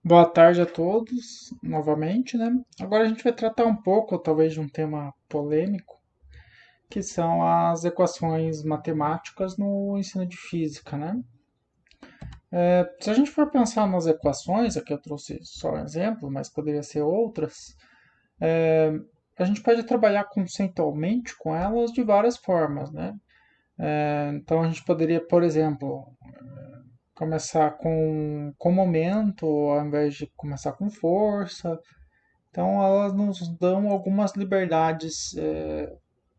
Boa tarde a todos, novamente, né? Agora a gente vai tratar um pouco, talvez, de um tema polêmico, que são as equações matemáticas no ensino de física, né? Se a gente for pensar nas equações, aqui eu trouxe só um exemplo, mas poderia ser outras, é, a gente pode trabalhar conceitualmente com elas de várias formas, né? Então a gente poderia, por exemplo, começar com momento, ao invés de começar com força. Então, elas nos dão algumas liberdades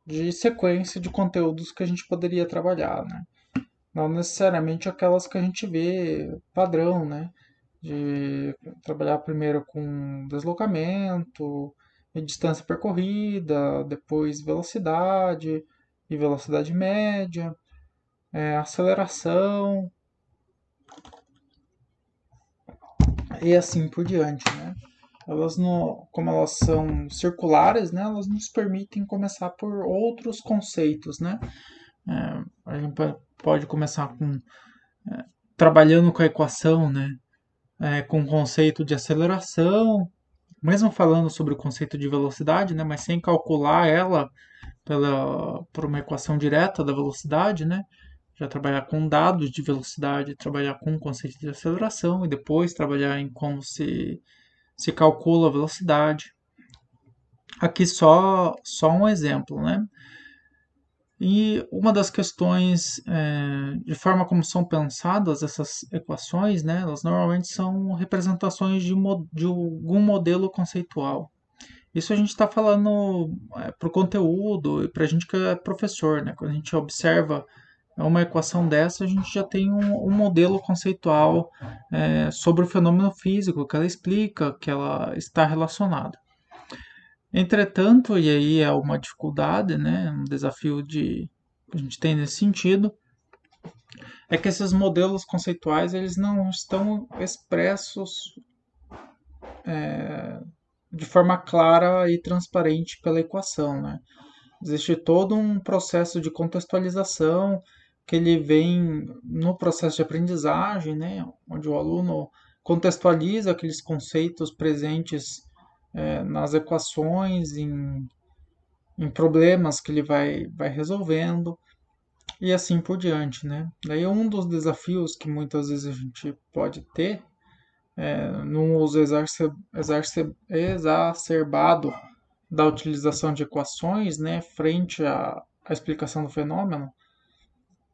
de sequência de conteúdos que a gente poderia trabalhar, né? Não necessariamente aquelas que a gente vê padrão, né? De trabalhar primeiro com deslocamento e distância percorrida, depois velocidade e velocidade média, aceleração e assim por diante, né? Elas no, como elas são circulares, né, elas nos permitem começar por outros conceitos, né? A gente pode começar com trabalhando com a equação, né, com o conceito de aceleração, mesmo falando sobre o conceito de velocidade, né, mas sem calcular ela por uma equação direta da velocidade, né? Já trabalhar com dados de velocidade, trabalhar com o conceito de aceleração e depois trabalhar em como se calcula a velocidade. Aqui só um exemplo, né? E uma das questões, de forma como são pensadas essas equações, né, elas normalmente são representações de algum modelo conceitual. Isso a gente está falando para o conteúdo e para a gente que é professor, né? Quando a gente observa uma equação dessa, a gente já tem um modelo conceitual sobre o fenômeno físico que ela explica, que ela está relacionada. Entretanto, e aí é uma dificuldade, né, um desafio que a gente tem nesse sentido, é que esses modelos conceituais eles não estão expressos de forma clara e transparente pela equação, né? Existe todo um processo de contextualização que ele vem no processo de aprendizagem, né, onde o aluno contextualiza aqueles conceitos presentes nas equações, em problemas que ele vai resolvendo e assim por diante, né? Daí um dos desafios que muitas vezes a gente pode ter num uso exacerbado da utilização de equações, né, frente à explicação do fenômeno,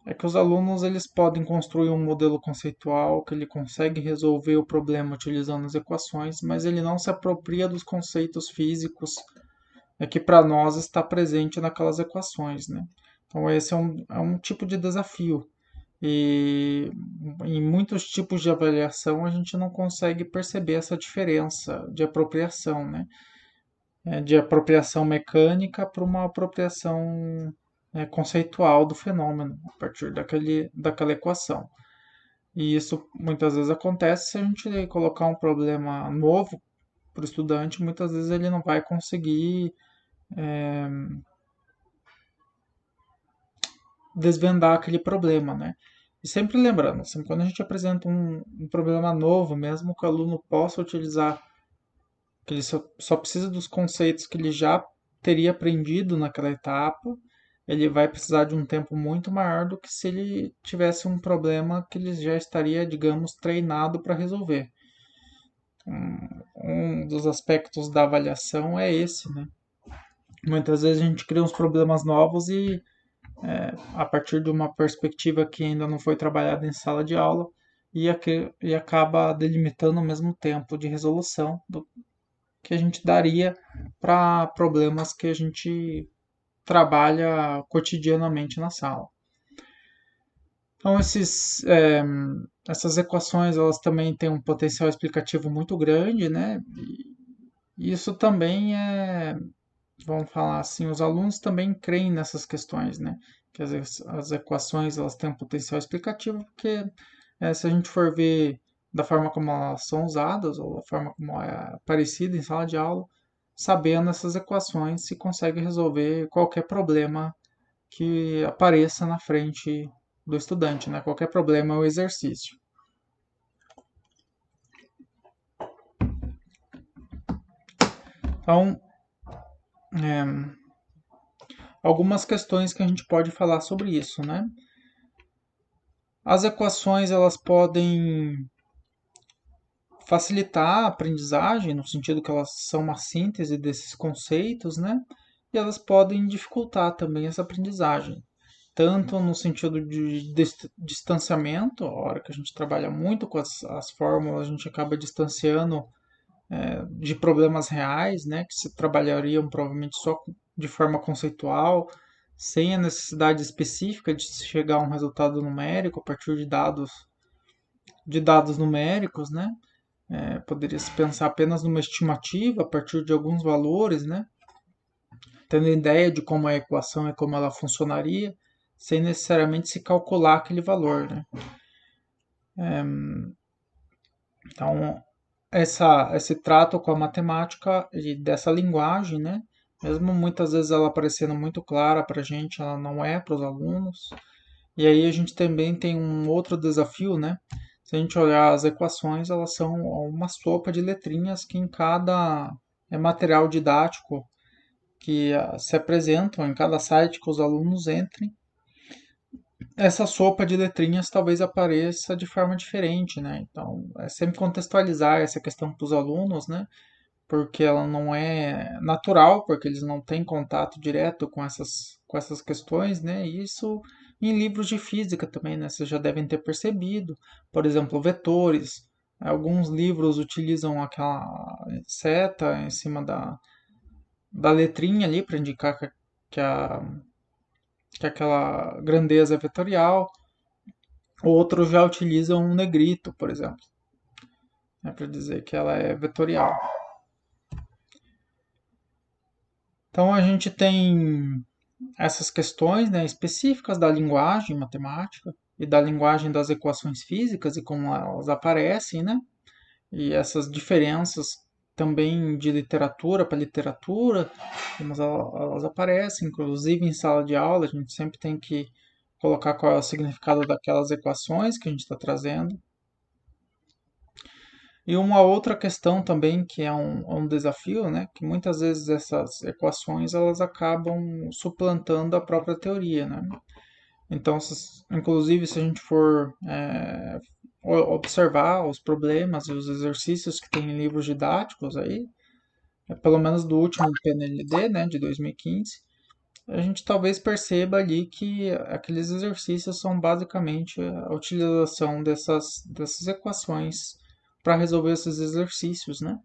é que os alunos eles podem construir um modelo conceitual que ele consegue resolver o problema utilizando as equações, mas ele não se apropria dos conceitos físicos que para nós está presente naquelas equações, né? Então esse é um tipo de desafio. E em muitos tipos de avaliação a gente não consegue perceber essa diferença de apropriação, né? De apropriação mecânica para uma apropriação conceitual do fenômeno, a partir daquela equação. E isso muitas vezes acontece se a gente colocar um problema novo para o estudante, muitas vezes ele não vai conseguir desvendar aquele problema, né? E sempre lembrando, assim, quando a gente apresenta um problema novo, mesmo que o aluno possa utilizar, que ele só precisa dos conceitos que ele já teria aprendido naquela etapa, ele vai precisar de um tempo muito maior do que se ele tivesse um problema que ele já estaria, digamos, treinado para resolver. Um dos aspectos da avaliação é esse, né? Muitas vezes a gente cria uns problemas novos e a partir de uma perspectiva que ainda não foi trabalhada em sala de aula e acaba delimitando o mesmo tempo de resolução do que a gente daria para problemas que a gente trabalha cotidianamente na sala. Então, essas equações elas também têm um potencial explicativo muito grande, né? E isso também vamos falar assim, os alunos também creem nessas questões, né? Que as equações elas têm um potencial explicativo, porque se a gente for ver da forma como elas são usadas ou da forma como é aparecida em sala de aula, sabendo essas equações se consegue resolver qualquer problema que apareça na frente do estudante, né? Qualquer problema é o exercício. Então, é, algumas questões que a gente pode falar sobre isso, né? As equações elas podem facilitar a aprendizagem, no sentido que elas são uma síntese desses conceitos, né? E elas podem dificultar também essa aprendizagem, tanto no sentido de distanciamento, a hora que a gente trabalha muito com as fórmulas, a gente acaba distanciando de problemas reais, né, que se trabalhariam provavelmente só de forma conceitual, sem a necessidade específica de chegar a um resultado numérico a partir de dados numéricos, né? Poderia se pensar apenas numa estimativa a partir de alguns valores, né? Tendo ideia de como é a equação e como ela funcionaria, sem necessariamente se calcular aquele valor, né? Então, esse trato com a matemática e dessa linguagem, né? Mesmo muitas vezes ela parecendo muito clara para a gente, ela não é para os alunos. E aí a gente também tem um outro desafio, né? Se a gente olhar as equações, elas são uma sopa de letrinhas que em cada material didático que se apresentam, em cada site que os alunos entrem, essa sopa de letrinhas talvez apareça de forma diferente, né? Então, é sempre contextualizar essa questão para os alunos, né? Porque ela não é natural, porque eles não têm contato direto com essas questões, né? E isso em livros de física também, né? Vocês já devem ter percebido. Por exemplo, vetores. Alguns livros utilizam aquela seta em cima da letrinha ali para indicar que, a, que aquela grandeza é vetorial. Outros já utilizam um negrito, por exemplo, né, para dizer que ela é vetorial. Então a gente tem essas questões, né, específicas da linguagem matemática e da linguagem das equações físicas e como elas aparecem, né? E essas diferenças também de literatura para literatura, como elas aparecem, inclusive em sala de aula, a gente sempre tem que colocar qual é o significado daquelas equações que a gente está trazendo. E uma outra questão também que é um desafio, né, que muitas vezes essas equações elas acabam suplantando a própria teoria, né? Então, inclusive, se a gente for observar os problemas e os exercícios que tem em livros didáticos aí, pelo menos do último PNLD, né, de 2015, a gente talvez perceba ali que aqueles exercícios são basicamente a utilização dessas equações para resolver esses exercícios, né?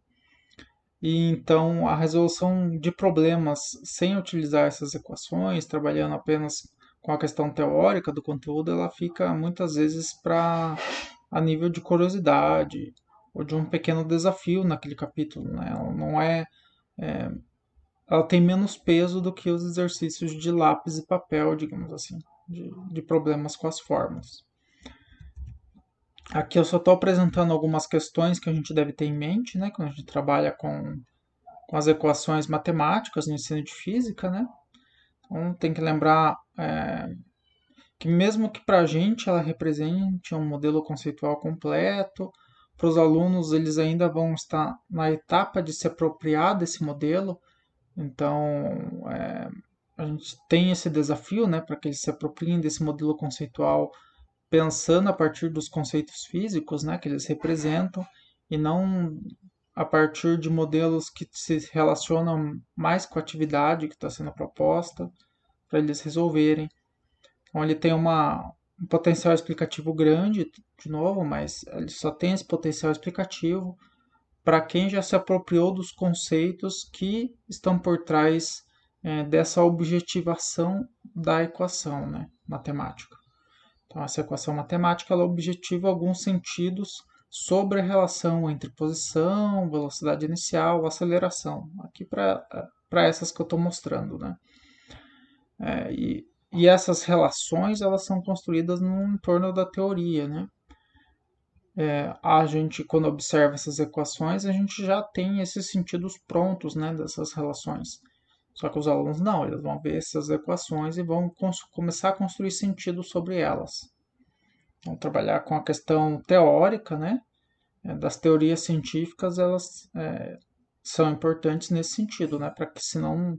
E então a resolução de problemas sem utilizar essas equações, trabalhando apenas com a questão teórica do conteúdo, ela fica muitas vezes para a nível de curiosidade ou de um pequeno desafio naquele capítulo, né? Ela não ela tem menos peso do que os exercícios de lápis e papel, digamos assim, de problemas com as formas. Aqui eu só estou apresentando algumas questões que a gente deve ter em mente, né, quando a gente trabalha com as equações matemáticas no ensino de física, né? Então tem que lembrar que mesmo que para a gente ela represente um modelo conceitual completo, para os alunos eles ainda vão estar na etapa de se apropriar desse modelo. Então a gente tem esse desafio, né, para que eles se apropriem desse modelo conceitual pensando a partir dos conceitos físicos, né, que eles representam e não a partir de modelos que se relacionam mais com a atividade que está sendo proposta para eles resolverem. Então ele tem um potencial explicativo grande, de novo, mas ele só tem esse potencial explicativo para quem já se apropriou dos conceitos que estão por trás dessa objetivação da equação, né, matemática. Então, essa equação matemática ela objetiva alguns sentidos sobre a relação entre posição, velocidade inicial, aceleração. Aqui para essas que eu estou mostrando, né? E essas relações elas são construídas no entorno da teoria, né? A gente quando observa essas equações a gente já tem esses sentidos prontos, né? Dessas relações. Só que os alunos não, eles vão ver essas equações e vão começar a construir sentido sobre elas. Vão trabalhar com a questão teórica, né? Das teorias científicas, elas são importantes nesse sentido, né? Para que senão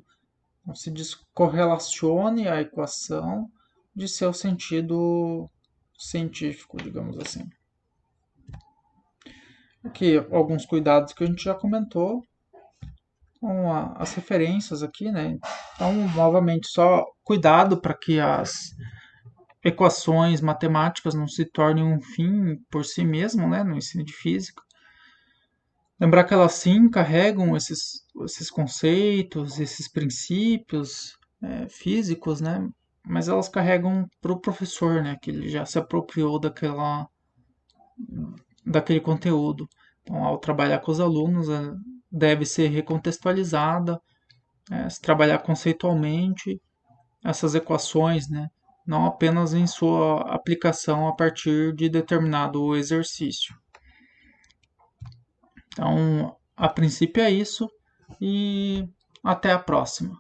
não se descorrelacione a equação de seu sentido científico, digamos assim. Aqui, alguns cuidados que a gente já comentou, com as referências aqui, né? Então, novamente, só cuidado para que as equações matemáticas não se tornem um fim por si mesmo, né? No ensino de física. Lembrar que elas sim carregam esses conceitos, esses princípios físicos, né? Mas elas carregam para o professor, né? Que ele já se apropriou daquele conteúdo. Então, ao trabalhar com os alunos, deve ser recontextualizada, se trabalhar conceitualmente essas equações, né? Não apenas em sua aplicação a partir de determinado exercício. Então, a princípio é isso e até a próxima.